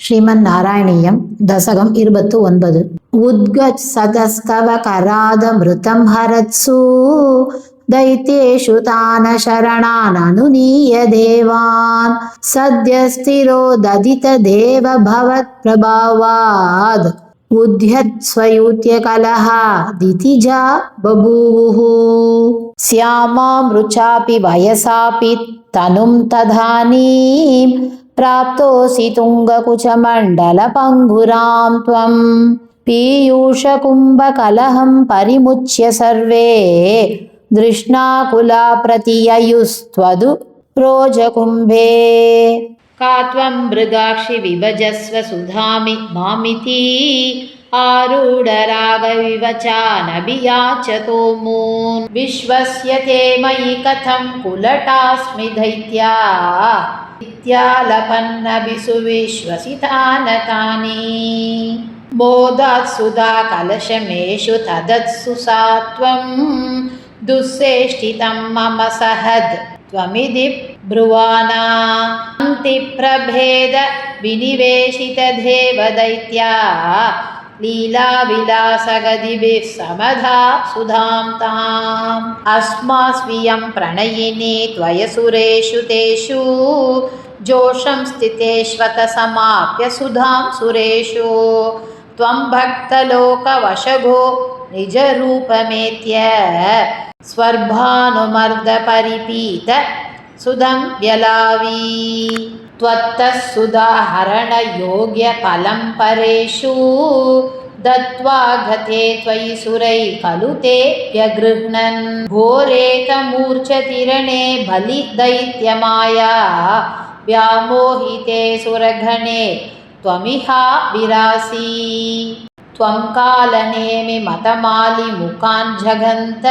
श्रीमन्नारायणीयं दशकं 29 उद्गच्छतस्तवकरादमृतं हरत्सु दैत्येषु तान् शरणाननुनीय देवान् सद्यस्थिरो ददितदेव भवत्प्रभावाद् उद्यत्स्वयूत्य कलहादितिजा बभूवुः श्यामामृचापि वयसापि तनुं तदानीं प्राप्तोऽसि तुङ्गकुचमण्डलपङ्गुरां त्वं पीयूषकुम्भकलहं परिमुच्य सर्वे दृष्णाकुला प्रतिययुस्त्वदु रोजकुम्भे का त्वं मृगाक्षि विभजस्व सुधामि मामिति आरूढरागविवचानभियाचतो मून् विश्वस्य ते मयि कथं कुलटास्मि दैत्या इत्यालपन्नभिसुविश्वसितानतानि मोदात्सुधा कलशमेषु तदत्सु सा त्वं दुःसेष्टितं मम सहद् त्वमिति ब्रुवाना अन्तिप्रभेद विनिवेशितदेवदैत्या लीलाविलासगतिभिः समधा सुधां ताम् अस्मास्वियं प्रणयिनी त्वयसुरेषु तेषु जोषं स्थितेष्वत समाप्य सुधां सुरेषु त्वं भक्तलोकवशगो निजरूपमेत्य स्वर्भानुमर्दपरिपीत सुधं व्यलावी त्वत्तः सुधाहरणयोग्यफलं परेषु दत्त्वा गते त्वयि सुरैः खलु ते व्यगृह्णन् घोरेकमूर्छतिरणे बलिदैत्यमाया व्यामोहिते सुरगणे त्वमिहा विरासि त्वं कालनेमि मतमालिमुखान् जगन्त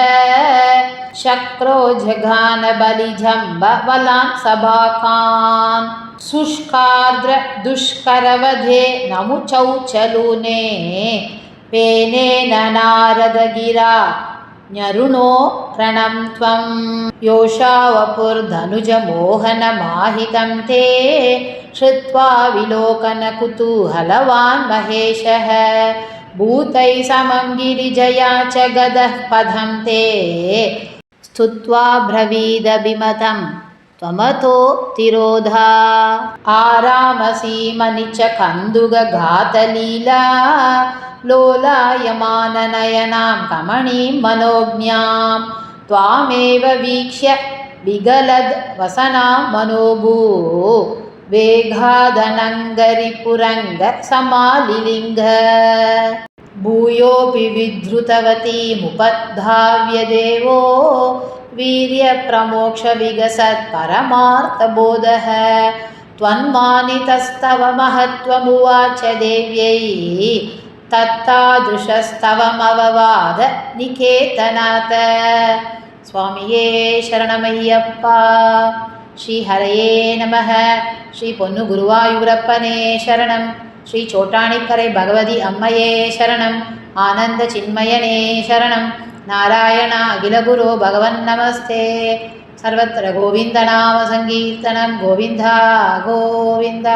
शक्रो जघान बलिजम्बवलान् सभाकान् शुष्कार्द्र दुष्करवधे नमुचौचलूने पेनेन नारदगिरा न्यरुणो रणं त्वं योषावपुर्धनुजमोहनमाहितं ते श्रुत्वा विलोकनकुतूहलवान् महेशः भूतैः समं गिरिजया च गदः पदं ते स्तुत्वा ब्रवीदभिमतं त्वमतो तिरोधा आरामसीमनिच कन्दुकघातलीला लोलायमाननयनां कमणीं मनोज्ञां त्वामेव वीक्ष्य विगलद् वसनां मनोभू वेगादनङ्गरिपुरङ्ग समालिलिङ्ग भूयोऽपि विधृतवतीमुपधाव्य देवो वीर्यप्रमोक्षविगसत्परमार्थबोधः त्वन्मानितस्तव महत्त्वमुवाच देव्यै तत्तादृशस्तवमववाद निकेतनाथ स्वामिये शरणमय्यप्पा श्रीहरये नमः श्री पोन्नु गुरुवायूरप्पने शरणं श्री चोटाणिक्करे भगवती अम्मये शरणं आनन्दचिन्मयने शरणं नारायण अखिलगुरो भगवन्नमस्ते सर्वत्र गोविन्दनामसङ्कीर्तनं गोविन्द गोविन्द।